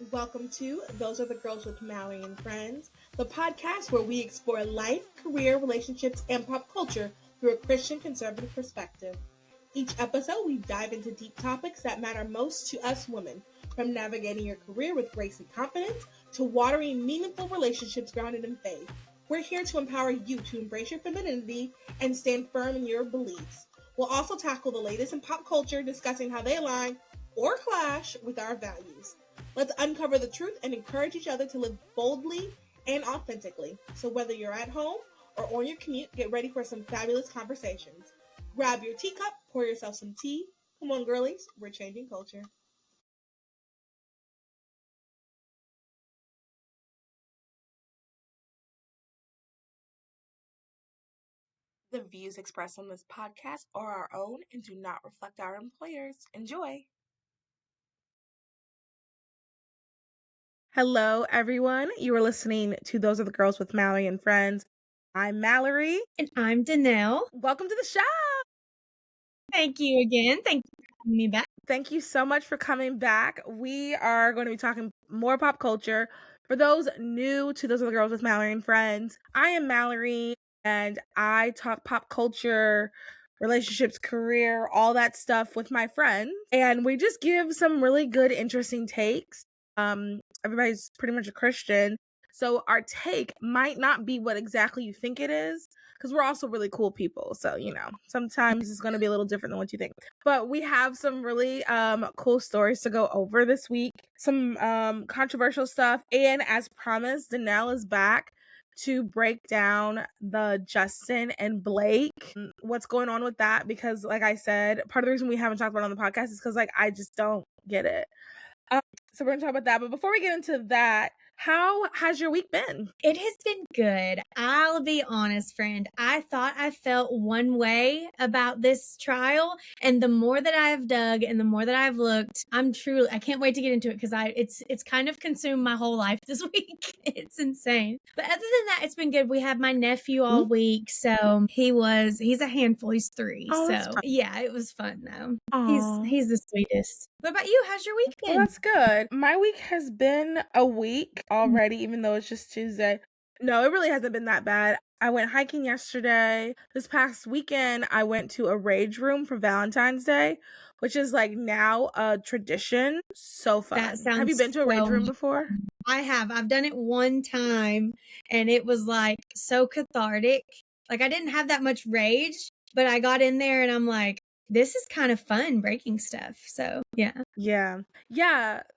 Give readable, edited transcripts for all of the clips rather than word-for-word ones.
Welcome to Those Are the Girls with Mallory and Friends, the podcast where we explore life, career, relationships, and pop culture through a Christian conservative perspective. Each episode, we dive into deep topics that matter most to us women, from navigating your career with grace and confidence to watering meaningful relationships grounded in faith. We're here to empower you to embrace your femininity and stand firm in your beliefs. We'll also tackle the latest in pop culture, discussing how they align or clash with our values. Let's uncover the truth and encourage each other to live boldly and authentically. So whether you're at home or on your commute, get ready for some fabulous conversations. Grab your teacup, pour yourself some tea. Come on, girlies, we're changing culture. The views expressed on this podcast are our own and do not reflect our employers. Enjoy. Hello, everyone. You are listening to Those Are the Girls with Mallory and Friends. I'm Mallory. And I'm Dannelle. Welcome to the show. Thank you again. Thank you for having me back. Thank you so much for coming back. We are going to be talking more pop culture. For those new to Those Are the Girls with Mallory and Friends, I am Mallory, and I talk pop culture, relationships, career, all that stuff with my friends. And we just give some really good, interesting takes. Everybody's pretty much a Christian, so our take might not be what exactly you think it is, because we're also really cool people. So, sometimes it's going to be a little different than what you think. But we have some really cool stories to go over this week, some controversial stuff. And as promised, Dannelle is back to break down the Justin and Blake, what's going on with that. Because like I said, part of the reason we haven't talked about it on the podcast is because I just don't get it. So we're going to talk about that. But before we get into that, how has your week been? It has been good. I'll be honest, friend. I thought I felt one way about this trial. And the more that I've dug and the more that I've looked, I can't wait to get into it because it's kind of consumed my whole life this week. It's insane. But other than that, it's been good. We had my nephew all week. So he's a handful. He's 3. So yeah, it was fun though. He's the sweetest. What about you? How's your week been? Well, that's good. My week has been a week already, even though it's just Tuesday. No, it really hasn't been that bad. I went hiking yesterday. This past weekend, I went to a rage room for Valentine's Day, which is like now a tradition. So fun. That sounds Have you been to a rage room before? I have. I've done it one time and it was like so cathartic. Like I didn't have that much rage, but I got in there and I'm like, this is kind of fun breaking stuff. So yeah,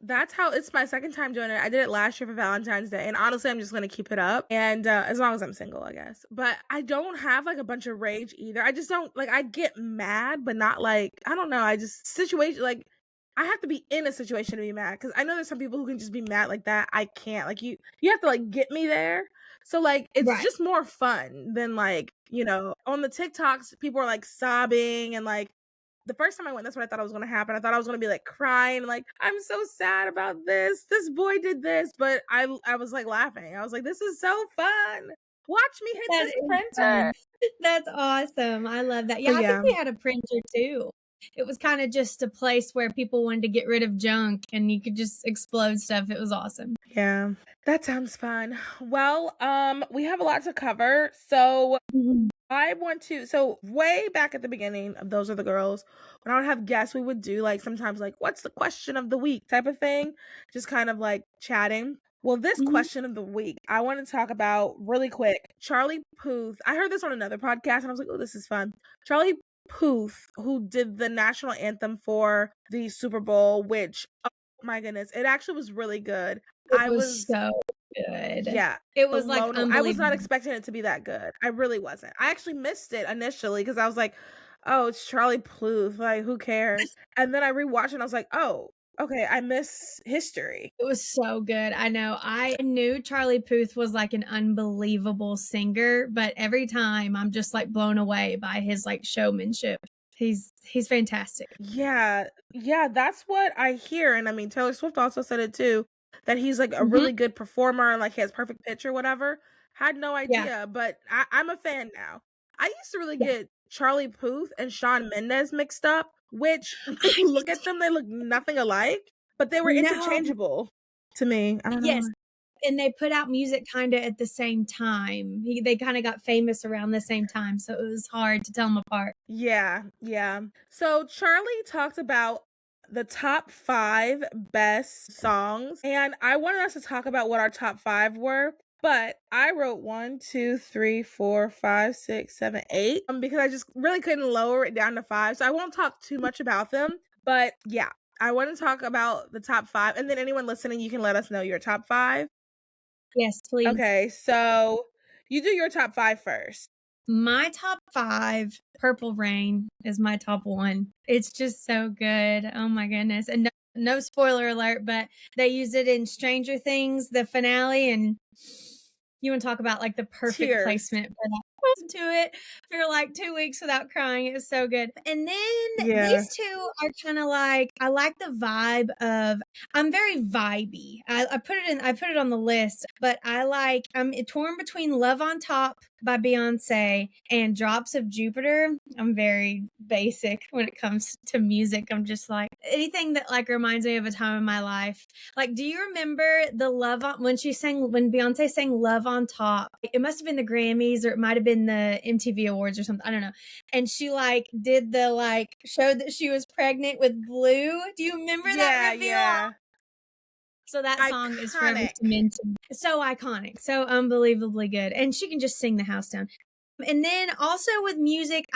that's how it's my second time doing it. I did it last year for Valentine's Day, and honestly I'm just gonna keep it up, and as long as I'm single, I guess. But I don't have like a bunch of rage either. I just don't, like, I get mad, but not like, I don't know, I just situation, like, I have to be in a situation to be mad, because I know there's some people who can just be mad like that. I can't. Like, you have to like get me there. So like it's just more fun than like, on the TikToks people are like sobbing, and like the first time I went, that's what I thought was going to happen. I thought I was going to be like crying, like, I'm so sad about this. This boy did this. But I was like laughing. I was like, this is so fun. Watch me hit this printer. That's awesome. I love that. Yeah, I think we had a printer too. It was kind of just a place where people wanted to get rid of junk and you could just explode stuff. It was awesome. Yeah, that sounds fun. Well, we have a lot to cover. So so way back at the beginning of Those Are the Girls, when I would have guests, we would do like sometimes like, what's the question of the week type of thing, just kind of like chatting. Well, this question of the week, I want to talk about really quick. Charlie Puth. I heard this on another podcast and I was like, oh, this is fun. Charlie Puth, who did the national anthem for the Super Bowl, which, oh my goodness, it actually was really good. It was so good. Yeah. It was like I was not expecting it to be that good. I really wasn't. I actually missed it initially because I was like, oh, it's Charlie Puth. Like, who cares? And then I rewatched it and I was like, oh, okay, I miss history. It was so good. I know. I knew Charlie Puth was like an unbelievable singer, but every time I'm just like blown away by his like showmanship. He's fantastic. Yeah, that's what I hear. And I mean, Taylor Swift also said it too, that he's like a really good performer and like he has perfect pitch or whatever. Had no idea, but I'm a fan now. I used to really get Charlie Puth and Shawn Mendes mixed up, which if you look at them, they look nothing alike, but they were interchangeable. to me. I don't know. Yes, and they put out music kinda at the same time. They kinda got famous around the same time, so it was hard to tell them apart. Yeah, yeah. So Charlie talked about the top 5 best songs, and I wanted us to talk about what our top 5 were. But I wrote 1, 2, 3, 4, 5, 6, 7, 8 because I just really couldn't lower it down to 5. So I won't talk too much about them. But yeah, I want to talk about the top 5. And then anyone listening, you can let us know your top 5. Yes, please. Okay, so you do your top 5 first. My top 5, Purple Rain is my top 1. It's just so good. Oh my goodness. And no spoiler alert, but they use it in Stranger Things, the finale, and you want to talk about like the perfect Tears. placement for that. Listen to it for like 2 weeks without crying. It was so good. And then Yeah. these two are kind of like, I like the vibe of, I'm very vibey. I put it on the list, but I'm torn between Love on Top by Beyonce and Drops of Jupiter. I'm very basic when it comes to music. I'm just like anything that like reminds me of a time in my life. Like, do you remember the when Beyonce sang Love on Top? It must have been the Grammys or it might have been the MTV Awards or something. I don't know. And she like did the like showed that she was pregnant with Blue. Do you remember that reveal? Yeah. So that song is forever cemented. So iconic, so unbelievably good. And she can just sing the house down. And then also with music,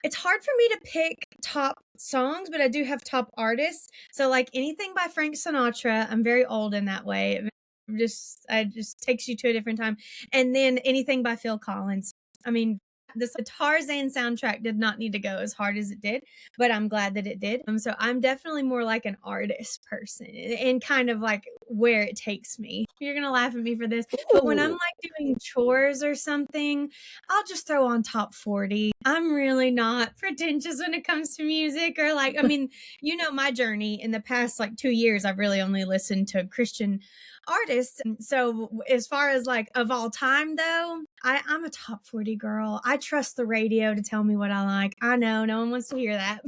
it's hard for me to pick top songs, but I do have top artists. So like anything by Frank Sinatra, I'm very old in that way. It just takes you to a different time. And then anything by Phil Collins. I mean, this Tarzan soundtrack did not need to go as hard as it did, but I'm glad that it did. So I'm definitely more like an artist person and kind of like where it takes me. You're going to laugh at me for this, but when I'm like doing chores or something, I'll just throw on top 40. I'm really not pretentious when it comes to music or like, I mean, you know, my journey in the past like 2 years, I've really only listened to Christian artists. And so as far as like of all time though, I'm a top 40 girl. I trust the radio to tell me what I like. I know no one wants to hear that.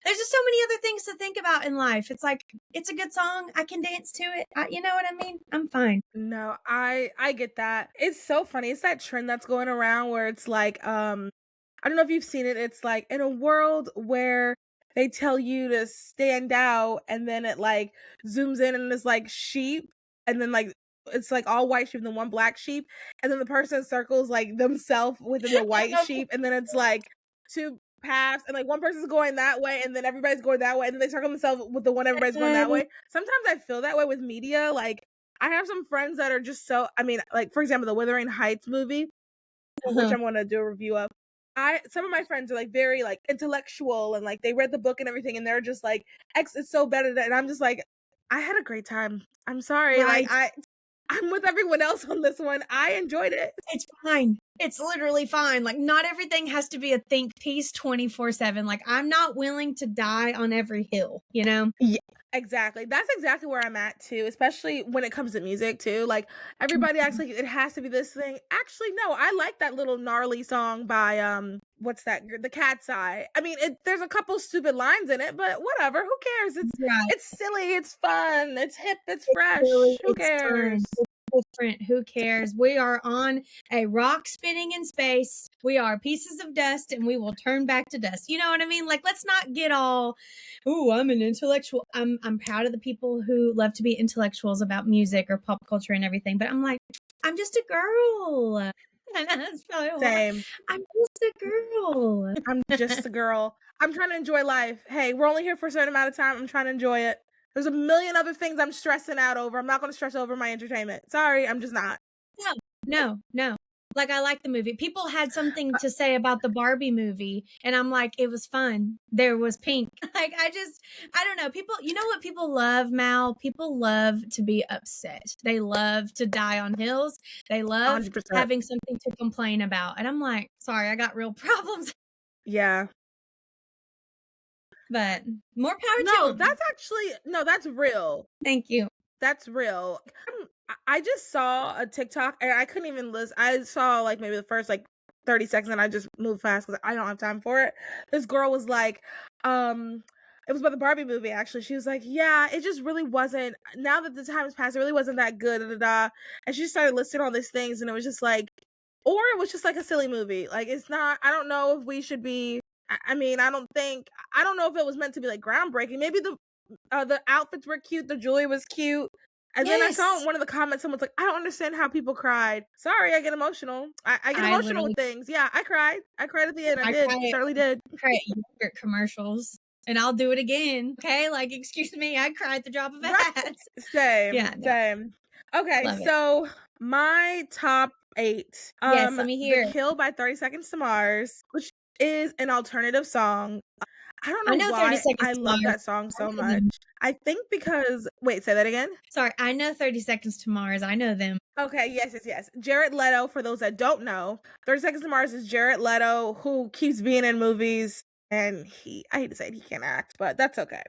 There's just so many other things to think about in life. It's like, it's a good song. I can dance to it. You know what I mean? I'm fine. No, I get that. It's so funny. It's that trend that's going around where it's like, I don't know if you've seen it. It's like in a world where they tell you to stand out and then it like zooms in and it's like sheep and then like it's like all white sheep and then one black sheep and then the person circles like themselves within the white sheep and then it's like two paths and like one person's going that way and then everybody's going that way and then they circle themselves with the one everybody's going that way. Sometimes I feel that way with media. Like I have some friends that are just so, I mean, like for example, the Wuthering Heights movie, which I'm going to do a review of. Some of my friends are like very like intellectual and like they read the book and everything and they're just like X is so better than, and I'm just like I had a great time. I'm sorry. Right. Like I'm with everyone else on this one. I enjoyed it. It's fine. It's literally fine. Like not everything has to be a think piece 24/7. Like I'm not willing to die on every hill, you know? Yeah, exactly. That's exactly where I'm at too, especially when it comes to music too. Like everybody acts like it has to be this thing. Actually, no, I like that little gnarly song by what's that? The Cat's Eye. I mean, there's a couple stupid lines in it, but whatever. Who cares? It's silly, it's fun, it's hip, it's fresh. Who cares? Different. Who cares? We are on a rock spinning in space. We are pieces of dust and we will turn back to dust. You know what I mean? Like, let's not get all, ooh, I'm an intellectual. I'm proud of the people who love to be intellectuals about music or pop culture and everything. But I'm like, I'm just a girl. And that's probably Same. I'm just a girl. I'm just a girl. I'm trying to enjoy life. Hey, we're only here for a certain amount of time. I'm trying to enjoy it. There's a million other things I'm stressing out over. I'm not going to stress over my entertainment. Sorry, I'm just not. No. Like, I like the movie. People had something to say about the Barbie movie, and I'm like, it was fun. There was pink. Like, I don't know. People, you know what people love, Mal? People love to be upset. They love to die on hills. They love 100%. having something to complain about. And I'm like, sorry, I got real problems. Yeah. But more power to them. That's real. Thank you. That's real. I just saw a TikTok and I couldn't even listen. I saw like maybe the first like 30 seconds and I just moved fast because I don't have time for it. This girl was like, it was about the Barbie movie, actually. She was like, yeah, it just really wasn't, now that the time has passed, it really wasn't that good, da, da, da. And she started listing all these things, and it was just like, or it was just like a silly movie. Like, it's not, I don't know if we should be, I mean, I don't know if it was meant to be like groundbreaking. Maybe the outfits were cute, the jewelry was cute. And then I saw in one of the comments, someone's like, I don't understand how people cried. Sorry, I get emotional. I get emotional with things. Yeah, I cried. I cried at the end. I did. Certainly did. I cry at yogurt commercials. And I'll do it again. Okay, like, excuse me, I cried at the drop of a hat. Same. Yeah, same. Okay, love so it. My top 8. Yes, let me hear. The Kill by 30 Seconds to Mars, which is an alternative song. I don't know why I love that song so much. I think because, wait, say that again? Sorry, I know 30 Seconds to Mars. I know them. Okay, yes. Jared Leto, for those that don't know, 30 Seconds to Mars is Jared Leto, who keeps being in movies, and I hate to say it, he can't act, but that's okay.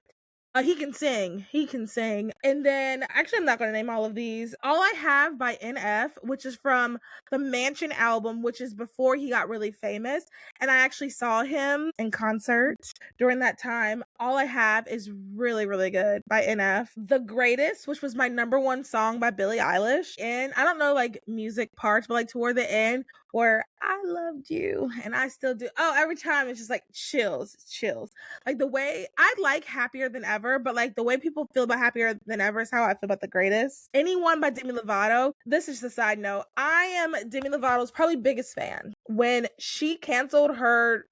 He can sing. And then, actually, I'm not going to name all of these. All I Have by NF, which is from the Mansion album, which is before he got really famous. And I actually saw him in concert during that time. All I Have is really, really good by NF. The Greatest, which was my number 1 song by Billie Eilish. And I don't know, like, music parts, but like toward the end, where I loved you and I still do. Oh, every time it's just like chills. Like the way I like Happier Than Ever, but like the way people feel about Happier Than Ever is how I feel about The Greatest. Anyone by Demi Lovato. This is just a side note. I am Demi Lovato's probably biggest fan. When she canceled her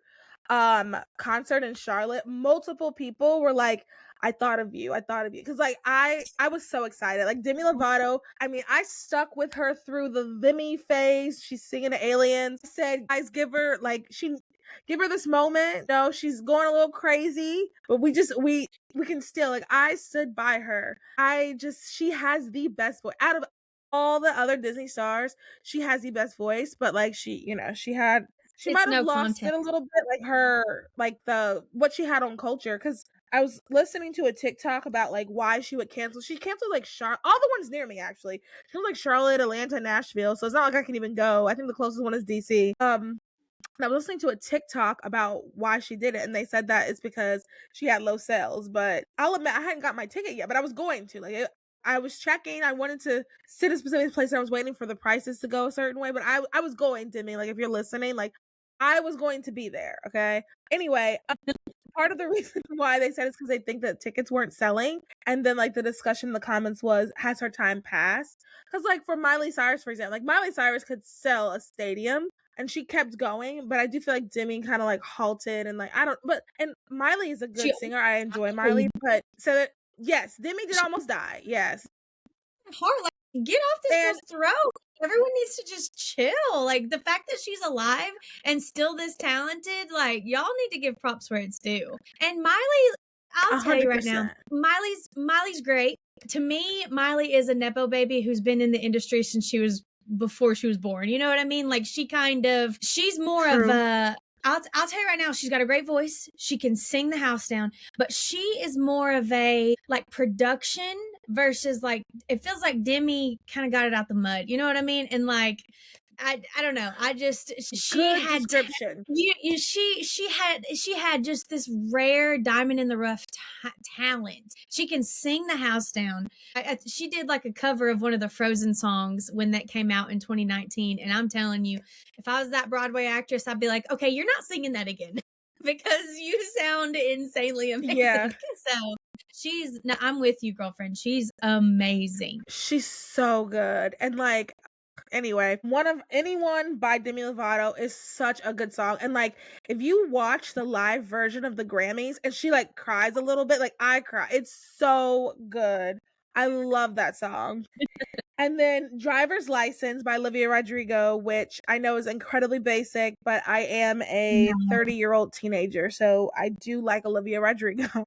concert in Charlotte, multiple people were like, I thought of you because like I was so excited. Like Demi Lovato, I mean, I stuck with her through the Lemmy phase. She's singing to Aliens. I said, guys, give her this moment. No, she's going a little crazy, but we can still, like, I stood by her. She has the best voice out of all the other Disney stars. She has the best voice, but like she might have lost it a little bit, like her, like what she had on Culture, because I was listening to a TikTok about like why she would cancel. She canceled like all the ones near me, actually. She canceled like Charlotte, Atlanta, Nashville. So it's not like I can even go. I think the closest one is DC. And I was listening to a TikTok about why she did it, and they said that it's because she had low sales. But I'll admit I hadn't got my ticket yet, but I was going to. Like, I was checking. I wanted to sit a specific place, and I was waiting for the prices to go a certain way. But I was going, Demi. Like, if you're listening, like, I was going to be there. Okay. Anyway, part of the reason why they said it's because they think that tickets weren't selling. And then like the discussion in the comments was, has her time passed? Because like for Miley Cyrus, for example, like Miley Cyrus could sell a stadium and she kept going, but I do feel like Demi kind of like halted and like, and Miley is a good singer. I enjoy Miley, but so that, yes, Demi did almost die. Yes. Hard, like, get off this girl's throat. Everyone needs to just chill. Like the fact that she's alive and still this talented, like y'all need to give props where it's due. And Miley, I'll 100%. Tell you right now, Miley's great. To me, Miley is a Nepo baby who's been in the industry since before she was born. You know what I mean? Like she's more True. Of a, I'll tell you right now, she's got a great voice. She can sing the house down, but she is more of a like production versus like, it feels like Demi kind of got it out the mud. You know what I mean? And like, I don't know. She Good had description. She had just this rare diamond in the rough talent. She can sing the house down. She did like a cover of one of the Frozen songs when that came out in 2019. And I'm telling you, if I was that Broadway actress, I'd be like, okay, you're not singing that again because you sound insanely amazing. Yeah. So I'm with you, girlfriend. She's amazing. She's so good. And like, anyway, Anyone by Demi Lovato is such a good song. And like, if you watch the live version of the Grammys and she like cries a little bit, like I cry. It's so good. I love that song. And then Driver's License by Olivia Rodrigo, which I know is incredibly basic, but I am a 30-year-old teenager, so I do like Olivia Rodrigo.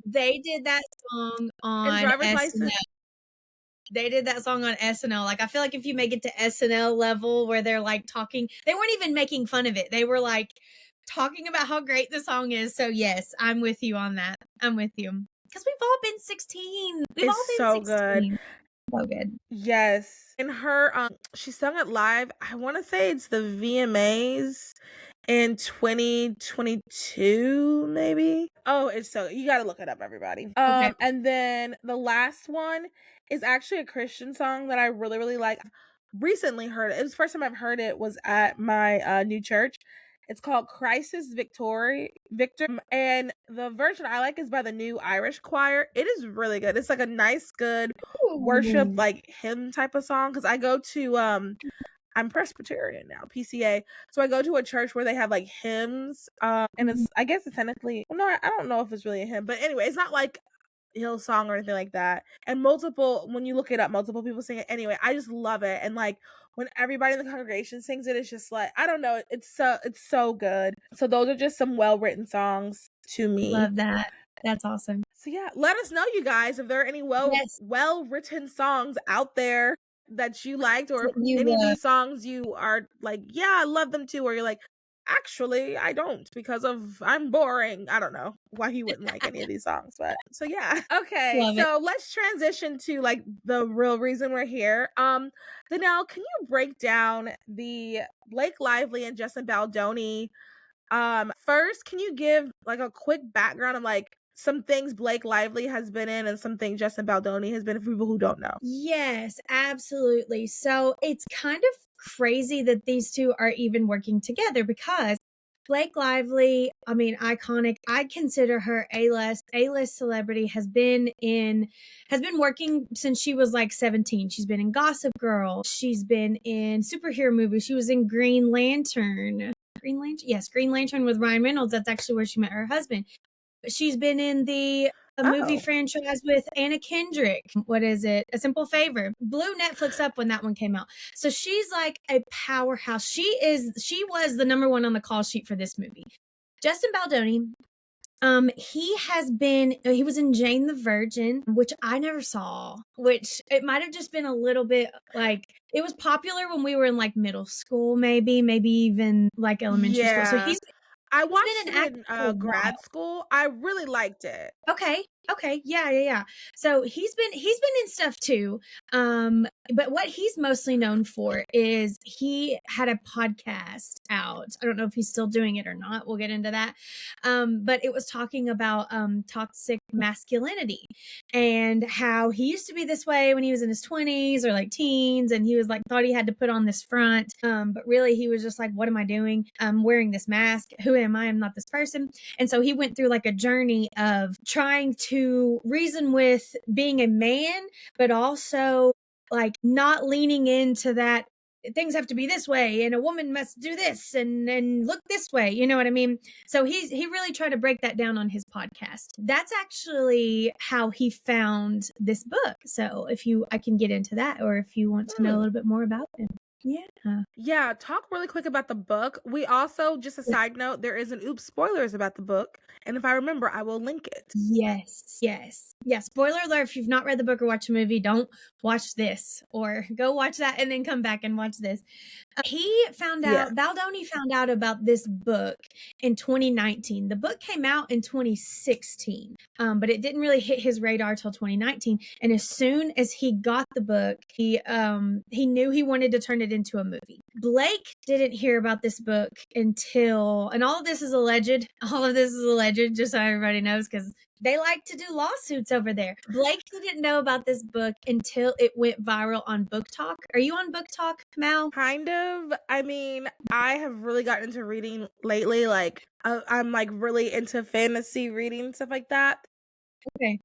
They did that song on Driver's License. They did that song on SNL. Like, I feel like if you make it to SNL level where they're like talking, they weren't even making fun of it. They were like talking about how great the song is. So yes, I'm with you on that. I'm with you. Because we've all been 16. We've all been so 16. Good. So good. Yes. And her, she sung it live. I want to say it's the VMAs. in 2022, maybe. Oh, it's so you got to look it up, everybody. Okay. And then the last one is actually a Christian song that I really, really like. Recently heard it. It was the first time I've heard it was at my new church. It's called Crisis Victor, and the version I like is by the New Irish Choir. It is really good. It's like a nice, good worship, Ooh. like hymn type of song. Because I go to I'm Presbyterian now, PCA. So I go to a church where they have like hymns. And it's I guess it's technically well, no, I don't know if it's really a hymn, but anyway, it's not like Hillsong or anything like that. And multiple when you look it up, multiple people sing it. Anyway, I just love it. And like when everybody in the congregation sings it, it's just like I don't know, it's so good. So those are just some well written songs to me. Love that. That's awesome. So yeah, let us know, you guys, if there are any Yes. well written songs out there that you liked, or if You any of these songs you are like, yeah, I love them too, or you're like, actually, I don't because of I'm boring. I don't know why you wouldn't like any of these songs, but so yeah. Okay, love it. so let's transition to like the real reason we're here. Dannelle, can you break down the Blake Lively and Justin Baldoni? First, can you give like a quick background of like some things Blake Lively has been in and some things Justin Baldoni has been for people who don't know? Yes, absolutely. So it's kind of crazy that these two are even working together because Blake Lively, I mean, iconic. I consider her A-list celebrity, has been working since she was like 17. She's been in Gossip Girl. She's been in superhero movies. She was in Green Lantern. Green Lantern? Yes, Green Lantern with Ryan Reynolds. That's actually where she met her husband. She's been in the movie franchise with Anna Kendrick. What is it? A Simple Favor. Blew Netflix up when that one came out. So she's like a powerhouse. She was the number one on the call sheet for this movie. Justin Baldoni, he was in Jane the Virgin, which I never saw, which it might have just been a little bit like it was popular when we were in like middle school, maybe even like elementary school. So I he's watched been an it actor in for a grad while. school. I really liked it. Okay. Yeah. So he's been in stuff too. But what he's mostly known for is he had a podcast out. I don't know if he's still doing it or not. We'll get into that. But it was talking about toxic masculinity and how he used to be this way when he was in his 20s or like teens, and he was like thought he had to put on this front. But really he was just like, what am I doing? I'm wearing this mask. Who am I? I'm not this person. And so he went through like a journey of trying to reason with being a man, but also like not leaning into that things have to be this way and a woman must do this and look this way. You know what I mean? So he really tried to break that down on his podcast. That's actually how he found this book. So I can get into that, or if you want to know a little bit more about him. Yeah, talk really quick about the book. We also, just a side note, there is an oops spoilers about the book, and if I remember, I will link it. Yes. Yeah, spoiler alert, if you've not read the book or watched the movie, don't watch this, or go watch that and then come back and watch this. Baldoni found out about this book in 2019. The book came out in 2016, but it didn't really hit his radar till 2019. And as soon as he got the book, he knew he wanted to turn it into a movie. Blake didn't hear about this book until, and all of this is alleged, just so everybody knows, because they like to do lawsuits over there. Blake didn't know about this book until it went viral on Book Talk. Are you on Book Talk, Mal? Kind of. I mean, I have really gotten into reading lately. Like, I'm like really into fantasy reading, stuff like that. Okay.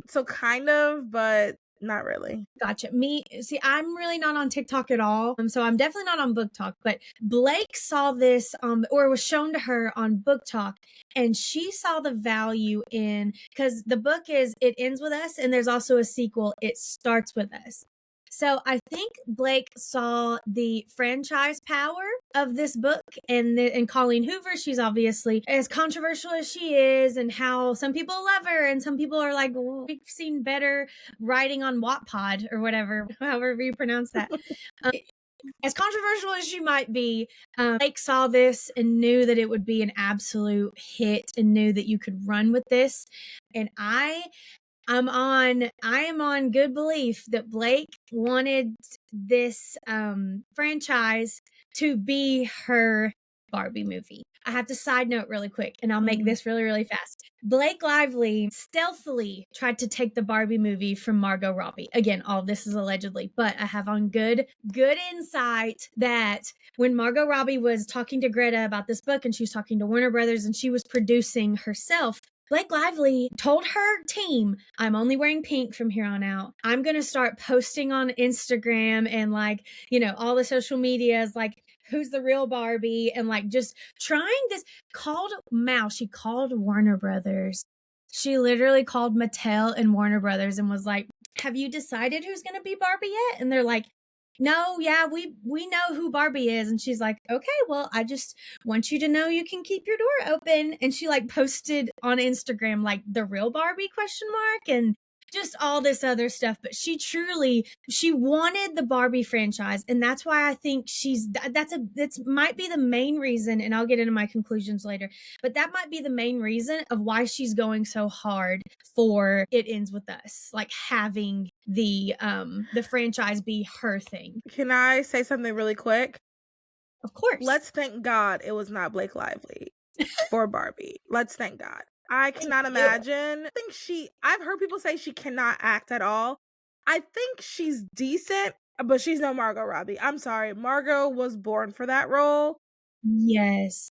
So kind of, but not really. Gotcha. I'm really not on TikTok at all. So I'm definitely not on Book Talk, but Blake saw this or was shown to her on Book Talk, and she saw the value in, because the book it ends with us, and there's also a sequel, It Starts With Us. So I think Blake saw the franchise power of this book, and Colleen Hoover, she's obviously as controversial as she is, and how some people love her and some people are like, well, we've seen better writing on Wattpad or whatever, however you pronounce that. As controversial as she might be, Blake saw this and knew that it would be an absolute hit and knew that you could run with this. And I am on good belief that Blake wanted this franchise to be her Barbie movie. I have to side note really quick, and I'll make this really, really fast. Blake Lively stealthily tried to take the Barbie movie from Margot Robbie. Again, all this is allegedly, but I have on good insight that when Margot Robbie was talking to Greta about this book, and she was talking to Warner Brothers, and she was producing herself, Blake Lively told her team, I'm only wearing pink from here on out. I'm going to start posting on Instagram and all the social medias, who's the real Barbie, and just trying this. She called Warner Brothers. She literally called Mattel and Warner Brothers and was like, have you decided who's going to be Barbie yet? And they're like, no, yeah, we know who Barbie is. And she's like, okay, well, I just want you to know you can keep your door open. And she posted on Instagram the real Barbie ? And just all this other stuff. But she wanted the Barbie franchise, and that's why I think that's might be the main reason, and I'll get into my conclusions later, but that might be the main reason of why she's going so hard for It Ends With Us, having the franchise be her thing. Can I say something really quick? Of course. Let's thank God it was not Blake Lively for Barbie. Let's thank God. I cannot imagine. I've heard people say she cannot act at all. I think she's decent, but she's no Margot Robbie. I'm sorry. Margot was born for that role. Yes.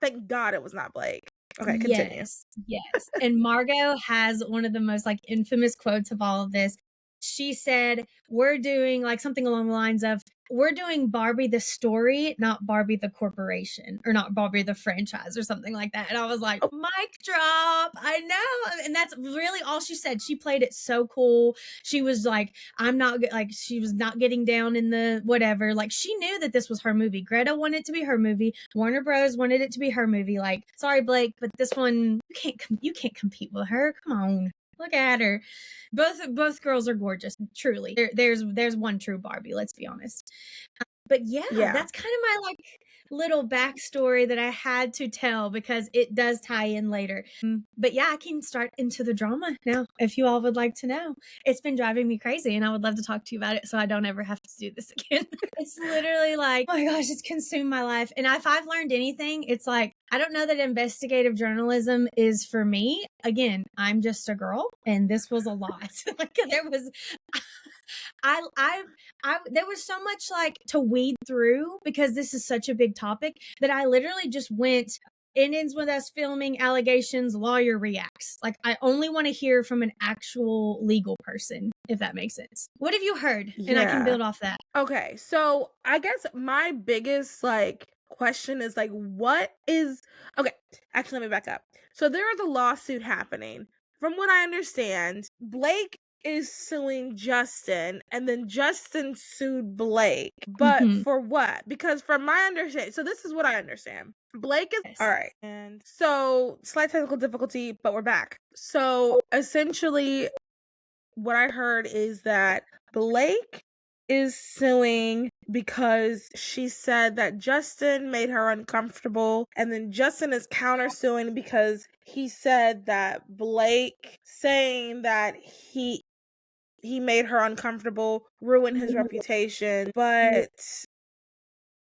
Thank God it was not Blake. Okay, continue. Yes. And Margot has one of the most infamous quotes of all of this. She said, we're doing something along the lines of, we're doing Barbie the story, not Barbie the corporation, or not Barbie the franchise, or something like that. And I was like, mic drop. I know. And that's really all she said. She played it so cool. She was she was not getting down in the whatever. She knew that this was her movie. Greta wanted it to be her movie. Warner Bros. Wanted it to be her movie. Sorry, Blake, but this one, you can't compete with her. Come on. Look at her. Both girls are gorgeous, truly. There's one true Barbie, let's be honest. But yeah, that's kind of my little backstory that I had to tell because it does tie in later. But yeah, I can start into the drama now if you all would like to know. It's been driving me crazy, and I would love to talk to you about it so I don't ever have to do this again. It's literally oh my gosh, it's consumed my life. And if I've learned anything, it's I don't know that investigative journalism is for me. Again, I'm just a girl, and this was a lot. There was there was so much to weed through because this is such a big topic that I literally just went, It Ends With Us filming allegations, lawyer reacts. I only want to hear from an actual legal person, if that makes sense. What have you heard? And I can build off that. Okay, so I guess my biggest question is what is okay, actually let me back up. So there is a lawsuit happening. From what I understand, Blake is suing Justin, and then Justin sued Blake. But for what? Because from my understanding, so this is what I understand. Blake is all right, and so slight technical difficulty, but we're back. So essentially, what I heard is that Blake is suing because she said that Justin made her uncomfortable, and then Justin is countersuing because he said that Blake saying that he made her uncomfortable ruined his reputation. But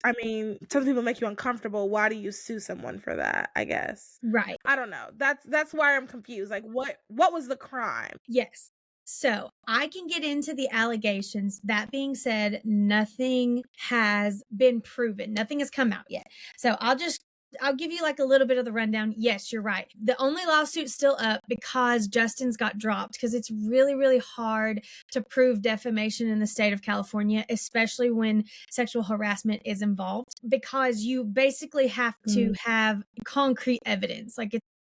I mean, some people make you uncomfortable. Why do you sue someone for that? I guess. Right. I don't know. That's why I'm confused. What was the crime? Yes. So I can get into the allegations. That being said, nothing has been proven. Nothing has come out yet. So I'll give you a little bit of the rundown. Yes, you're right. The only lawsuit's still up because Justin's got dropped because it's really, really hard to prove defamation in the state of California, especially when sexual harassment is involved, because you basically have to have concrete evidence.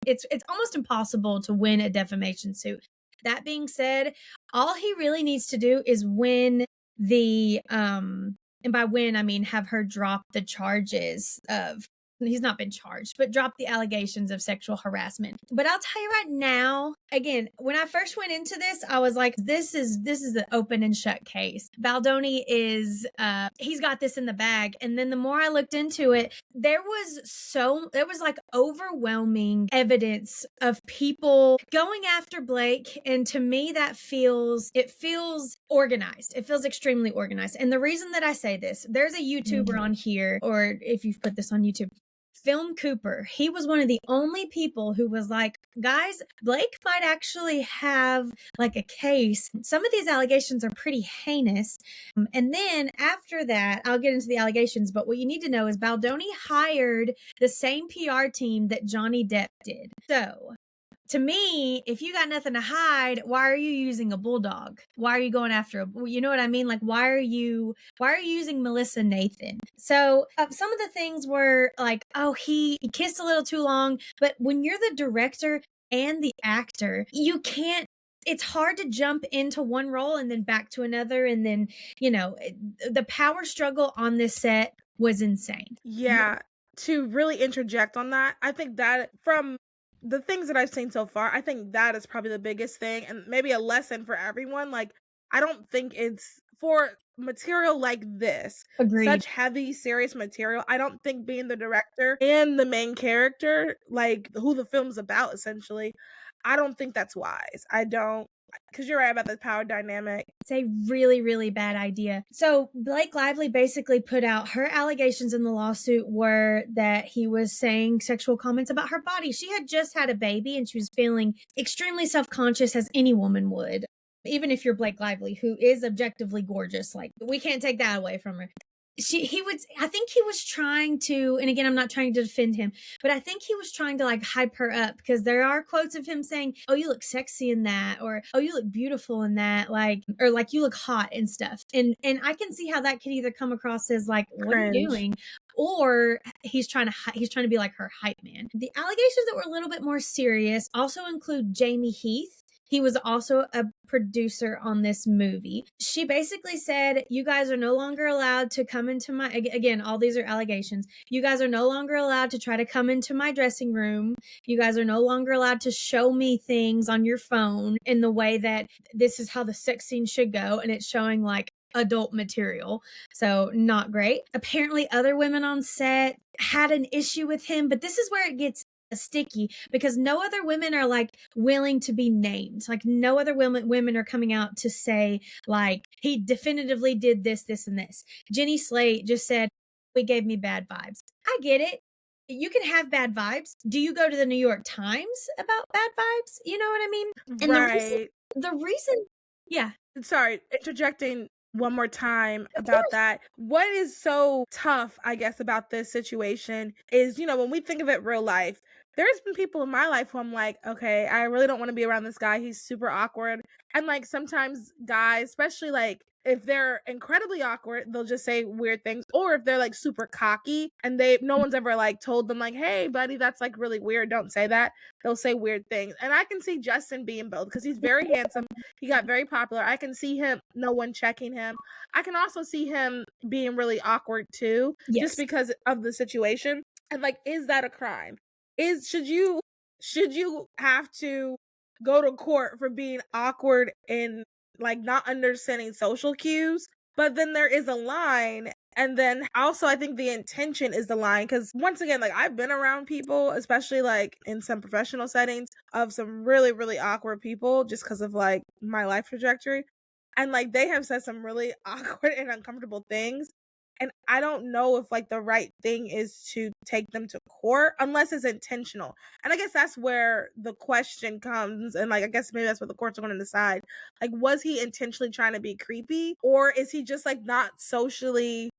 It's almost impossible to win a defamation suit. That being said, all he really needs to do is win the and by win I mean have her drop the charges of he's not been charged, but dropped the allegations of sexual harassment. But I'll tell you right now, again, when I first went into this, I was like, this is an open and shut case. Baldoni is he's got this in the bag. And then the more I looked into it, there was like overwhelming evidence of people going after Blake. And to me, it feels organized. It feels extremely organized. And the reason that I say this, there's a YouTuber on here, or if you've put this on YouTube, Film Cooper. He was one of the only people who was like, guys, Blake might actually have like a case. Some of these allegations are pretty heinous. And then after that, I'll get into the allegations, but what you need to know is Baldoni hired the same PR team that Johnny Depp did. So to me, if you got nothing to hide, why are you using a bulldog? Why are you going after you know what I mean? Like, why are you using Melissa Nathan? So some of the things were like, oh, he kissed a little too long. But when you're the director and the actor, you can't, it's hard to jump into one role and then back to another. And then, the power struggle on this set was insane. Yeah. To really interject on that, I think that from the things that I've seen so far, I think that is probably the biggest thing, and maybe a lesson for everyone. Like, I don't think it's for material like this, Agreed. such heavy, serious material. I don't think being the director and the main character, like who the film's about, essentially, I don't think that's wise. I don't, because you're right about the power dynamic. It's a really, really bad idea. So Blake Lively basically put out her allegations in the lawsuit were that he was saying sexual comments about her body. She had just had a baby and she was feeling extremely self-conscious, as any woman would. Even if you're Blake Lively, who is objectively gorgeous, like, we can't take that away from her. I think he was trying to, and again, I'm not trying to defend him, but I think he was trying to like hype her up, because there are quotes of him saying, oh, you look sexy in that, or oh, you look beautiful in that, like, or like, you look hot and stuff. And I can see how that could either come across as like, what are you doing? Or he's trying to be like her hype man. The allegations that were a little bit more serious also include Jamie Heath. He was also a producer on this movie. She basically said, you guys are no longer allowed to come into my, again, all these are allegations. You guys are no longer allowed to try to come into my dressing room. You guys are no longer allowed to show me things on your phone in the way that this is how the sex scene should go. And it's showing like adult material. So not great. Apparently other women on set had an issue with him, but this is where it gets sticky, because no other women are like willing to be named. Like, no other women are coming out to say like, he definitively did this, and this. Jenny Slate just said, he gave me bad vibes. I get it. You can have bad vibes. Do you go to the New York Times about bad vibes? You know what I mean? And right. The reason, yeah. Sorry, interjecting one more time about that. What is so tough, I guess, about this situation is, when we think of it real life, there's been people in my life who I'm like, okay, I really don't want to be around this guy. He's super awkward. And like, sometimes guys, especially like if they're incredibly awkward, they'll just say weird things. Or if they're like super cocky and no one's ever like told them like, hey buddy, that's like really weird, don't say that. They'll say weird things. And I can see Justin being both, because he's very handsome. He got very popular. I can see him, no one checking him. I can also see him being really awkward too, just because of the situation. And like, is that a crime? Should you have to go to court for being awkward and like not understanding social cues? But then there is a line. And then also I think the intention is the line, because once again, like, I've been around people, especially like in some professional settings, of some really, really awkward people just because of like my life trajectory. And like, they have said some really awkward and uncomfortable things. And I don't know if like the right thing is to take them to court unless it's intentional. And I guess that's where the question comes. And like, I guess maybe that's what the courts are going to decide. Like, was he intentionally trying to be creepy, or is he just like not socially,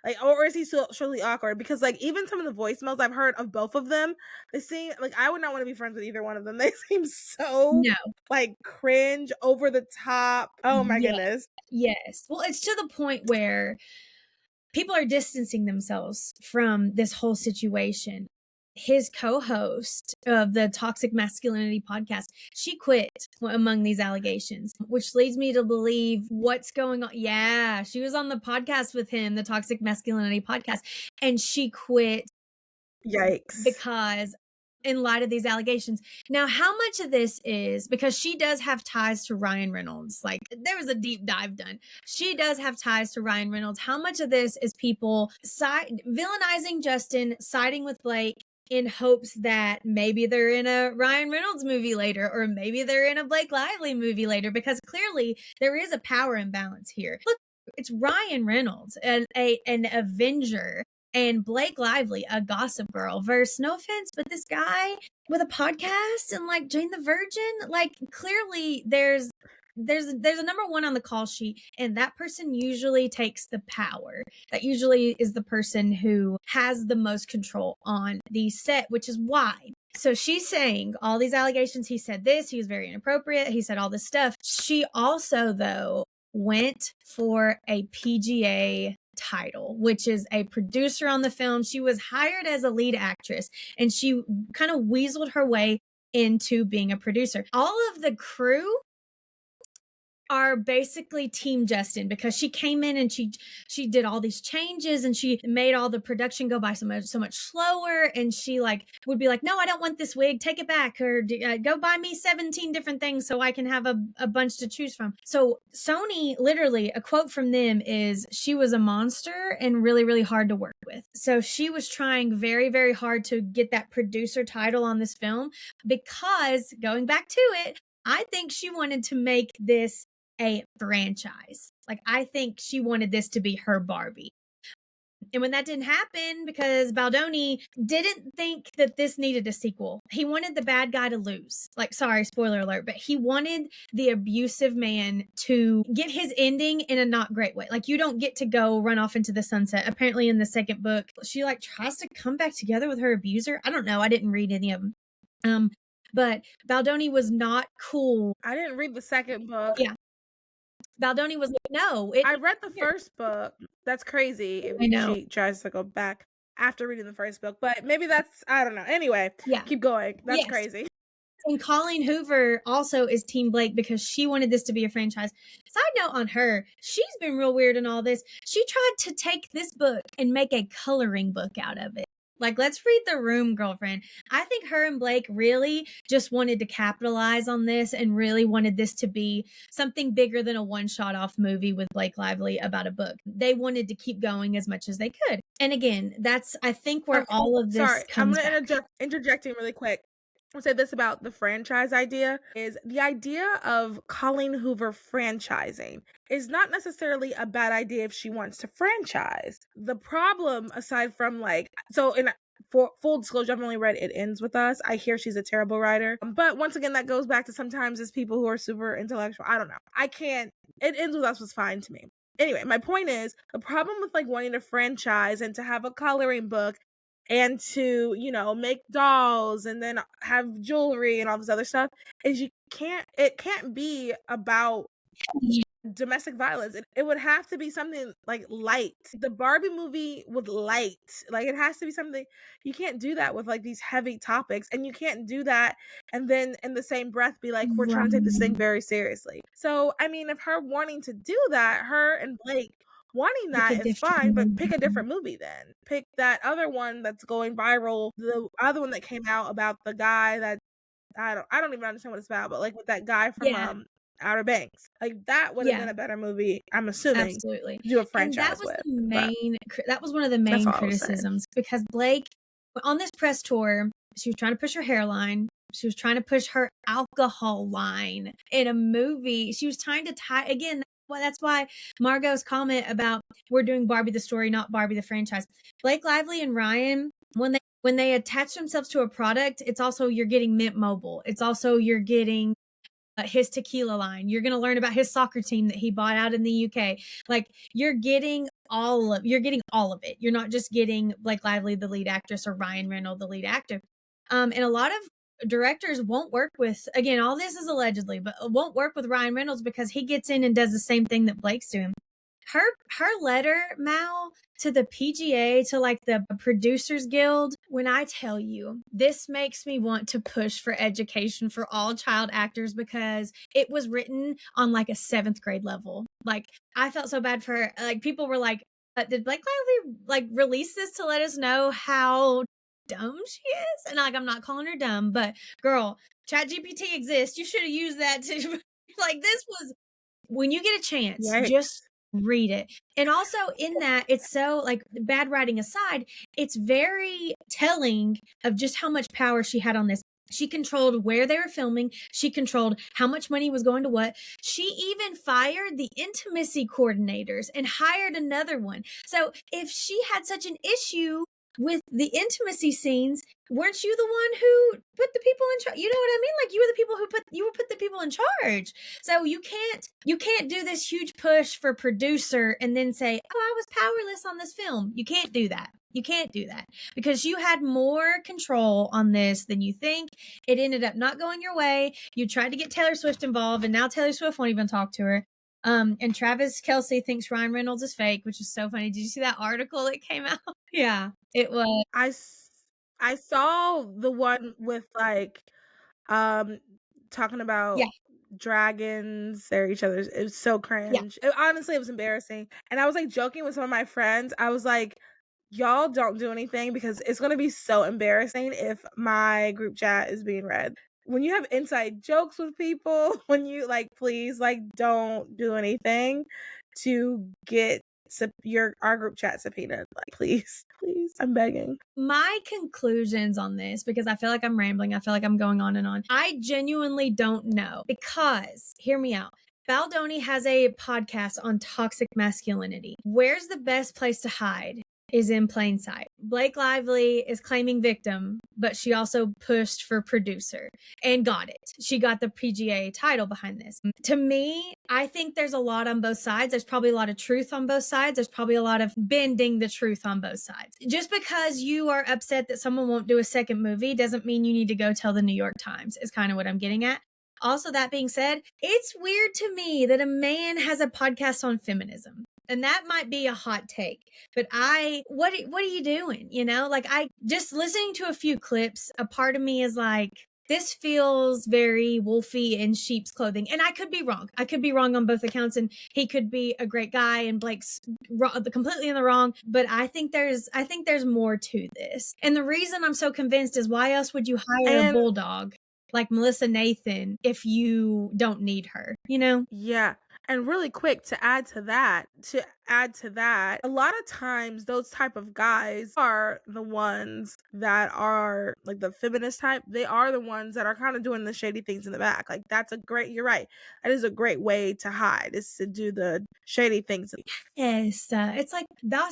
like, or is he socially awkward? Because like, even some of the voicemails I've heard of both of them, they seem like I would not want to be friends with either one of them. They seem so like cringe, over the top. Oh my goodness. Yes. Well, it's to the point where people are distancing themselves from this whole situation. His co-host of the Toxic Masculinity podcast, she quit among these allegations, which leads me to believe what's going on. Yeah, she was on the podcast with him, the Toxic Masculinity podcast, and she quit Yikes. because in light of these allegations. Now, how much of this is because she does have ties to Ryan Reynolds? Like, there was a deep dive done. She does have ties to Ryan Reynolds. How much of this is people villainizing Justin, siding with Blake in hopes that maybe they're in a Ryan Reynolds movie later, or maybe they're in a Blake Lively movie later? Because clearly there is a power imbalance here. Look, it's Ryan Reynolds, an Avenger, and Blake Lively, a gossip girl, versus, no offense, but this guy with a podcast and like Jane the Virgin. Like, clearly there's a number one on the call sheet, and that person usually takes the power. That usually is the person who has the most control on the set, which is why. So she's saying all these allegations. He said this, he was very inappropriate, he said all this stuff. She also, though, went for a PGA title, which is a producer on the film. She was hired as a lead actress, and she kind of weaseled her way into being a producer. All of the crew are basically Team Justin, because she came in and she did all these changes, and she made all the production go by so much slower, and she like would be like, no, I don't want this wig, take it back, or go buy me 17 different things so I can have a bunch to choose from. So Sony, literally, a quote from them is, she was a monster and really, really hard to work with. So she was trying very, very hard to get that producer title on this film, because, going back to it, I think she wanted to make this a franchise. Like, I think she wanted this to be her Barbie. And when that didn't happen, because Baldoni didn't think that this needed a sequel, he wanted the bad guy to lose. Like, sorry, spoiler alert, but he wanted the abusive man to get his ending in a not great way. Like, you don't get to go run off into the sunset. Apparently in the second book, she like tries to come back together with her abuser. I don't know. I didn't read any of them. But Baldoni was not cool. I didn't read the second book. Yeah. Baldoni was like, no. I read the first book. That's crazy if she tries to go back after reading the first book. But maybe that's, I don't know. Anyway, keep going. That's crazy. And Colleen Hoover also is Team Blake, because she wanted this to be a franchise. Side note on her, she's been real weird in all this. She tried to take this book and make a coloring book out of it. Like, let's read the room, girlfriend. I think her and Blake really just wanted to capitalize on this and really wanted this to be something bigger than a one-shot off movie with Blake Lively about a book. They wanted to keep going as much as they could. And again, that's, I think, where all of this comes back. I'm going to interjecting really quick. I'll say this about the franchise idea, is the idea of Colleen Hoover franchising is not necessarily a bad idea if she wants to franchise. The problem, aside from like, so for full disclosure, I've only read It Ends With Us. I hear she's a terrible writer. But once again, that goes back to sometimes it's people who are super intellectual. I don't know. It Ends With Us was fine to me. Anyway, my point is, the problem with like wanting to franchise and to have a coloring book and to, make dolls and then have jewelry and all this other stuff is it can't be about domestic violence. It would have to be something like light. The Barbie movie was light. Like, it has to be something. You can't do that with like these heavy topics, and you can't do that and then in the same breath be like, we're trying to take this thing very seriously. So, I mean, if her wanting to do that, her and Blake wanting that is fine, but pick a different movie then. Pick that other one that's going viral. The other one that came out about the guy that I don't even understand what it's about, but like with that guy from Outer Banks. Like, that would have been a better movie, I'm assuming. Absolutely. To do a franchise with. That was one of the main criticisms, because Blake, on this press tour, she was trying to push her hairline. She was trying to push her alcohol line in a movie. She was trying to tie, again, well, that's why Margot's comment about we're doing Barbie the story, not Barbie the franchise. Blake Lively and Ryan, when they attach themselves to a product, it's also, you're getting Mint Mobile. It's also, you're getting his tequila line. You're going to learn about his soccer team that he bought out in the UK. Like, you're getting all of it. You're not just getting Blake Lively, the lead actress, or Ryan Reynolds, the lead actor. And a lot of directors won't work with, again, all this is allegedly, but won't work with Ryan Reynolds because he gets in and does the same thing that Blake's doing. Her letter, Mal, to the PGA, to like the Producers Guild, when I tell you, this makes me want to push for education for all child actors, because it was written on like a 7th grade level. Like, I felt so bad for her. Like, people were like, did Blake Lively like release this to let us know how dumb she is. And like, I'm not calling her dumb, but girl, ChatGPT exists. You should have used that to like, this was, when you get a chance, Yikes. just read it. And also in that, it's so like, bad writing aside, it's very telling of just how much power she had on this. She controlled where they were filming. She controlled how much money was going to what. She even fired the intimacy coordinators and hired another one. So if she had such an issue with the intimacy scenes, weren't you the one who put the people in charge? You know what I mean? Like, you were the people who put the people in charge. So you can't do this huge push for producer and then say, "Oh, I was powerless on this film." You can't do that. You can't do that because you had more control on this than you think. It ended up not going your way. You tried to get Taylor Swift involved, and now Taylor Swift won't even talk to her. And Travis Kelce thinks Ryan Reynolds is fake, which is so funny. Did you see that article that came out? Yeah, it was. I saw the one with like talking about Yeah, dragons. They're each other's. It was so yeah. cringe. Honestly, it was embarrassing. And I was like joking with some of my friends. I was like, y'all don't do anything because it's gonna be so embarrassing if my group chat is being read. When you have inside jokes with people, when you like, please, like, don't do anything to get our group chat subpoenaed. Like, please, please, I'm begging. My conclusions on this, because I feel like I'm rambling, I feel like I'm going on and on. I genuinely don't know because, hear me out. Baldoni has a podcast on toxic masculinity. Where's the best place to hide? Is in plain sight. Blake Lively is claiming victim, but she also pushed for producer and got it. She got the PGA title behind this. To me, I think there's a lot on both sides. There's probably a lot of truth on both sides. There's probably a lot of bending the truth on both sides. Just because you are upset that someone won't do a second movie doesn't mean you need to go tell the New York Times, is kind of what I'm getting at. Also, that being said, it's weird to me that a man has a podcast on feminism. And that might be a hot take, but what are you doing? You know, like, I just listening to a few clips, a part of me is like, this feels very wolfy in sheep's clothing. And I could be wrong. I could be wrong on both accounts, and he could be a great guy and Blake's completely in the wrong. But I think there's more to this. And the reason I'm so convinced is, why else would you hire a bulldog like Melissa Nathan if you don't need her, you know? Yeah. And really quick, to add to that, a lot of times those type of guys are the ones that are like the feminist type. They are the ones that are kind of doing the shady things in the back. Like, you're right. That is a great way to hide, is to do the shady things. Yes, it's like, thou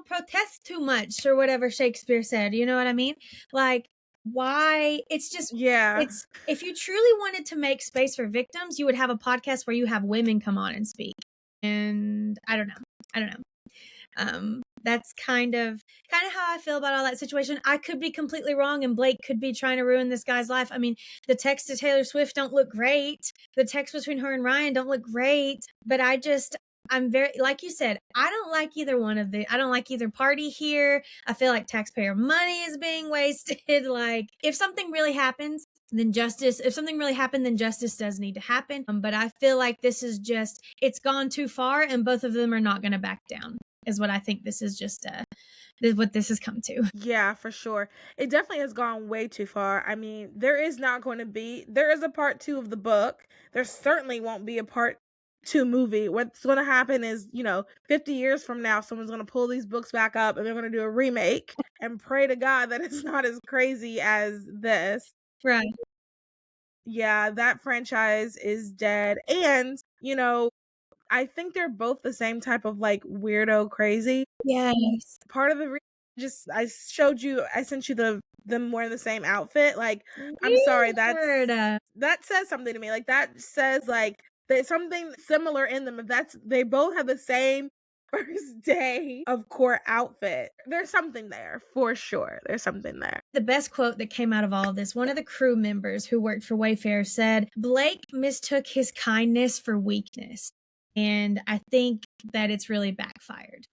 protest too much, or whatever Shakespeare said. You know what I mean? Like, why? It's just, Yeah. it's, if you truly wanted to make space for victims, you would have a podcast where you have women come on and speak. And I don't know. That's kind of how I feel about all that situation. I could be completely wrong, and Blake could be trying to ruin this guy's life. I mean, the texts to Taylor Swift don't look great. The texts between her and Ryan don't look great. But I'm very, like you said, I don't like either party here. I feel like taxpayer money is being wasted. Like, if something really happens, then justice does need to happen. But I feel like this is just, it's gone too far, and both of them are not going to back down, is what I think. This is just what this has come to. Yeah, for sure. It definitely has gone way too far. I mean, there is a part 2 of the book. There certainly won't be a part 2 movie. What's going to happen is, 50 years from now, someone's going to pull these books back up and they're going to do a remake and pray to God that it's not as crazy as this. Right. Yeah, that franchise is dead. And, I think they're both the same type of like weirdo crazy. Yes. Part of the I sent you them wearing the same outfit. Like, I'm sorry, that says something to me. Like, that says like there's something similar in them. They both have the same first day of court outfit. There's something there for sure. There's something there. The best quote that came out of all of this, one of the crew members who worked for Wayfair said, Blake mistook his kindness for weakness. And I think that it's really backfired.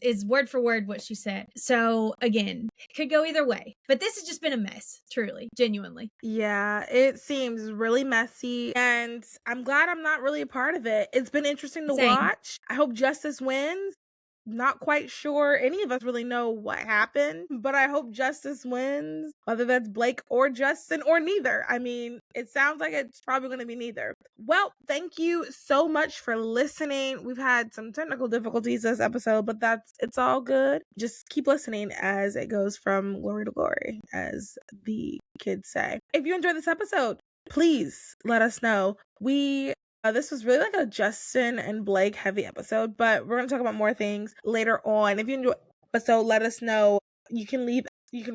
Is word for word what she said. So again, it could go either way. But this has just been a mess, truly, genuinely. Yeah, it seems really messy, and I'm glad I'm not really a part of it. It's been interesting to watch. I hope justice wins. not quite sure any of us really know what happened, but I hope justice wins, whether that's Blake or Justin or neither. I mean, it sounds like it's probably going to be neither. Well, thank you so much for listening. We've had some technical difficulties this episode, but it's all good. Just keep listening as it goes from glory to glory, as the kids say. If you enjoyed this episode, please let us know. This was really like a Justin and Blake heavy episode, but we're going to talk about more things later on. If you enjoy the episode, let us know. You can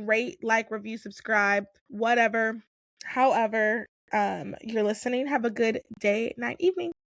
rate, like, review, subscribe, whatever. However, you're listening. Have a good day, night, evening.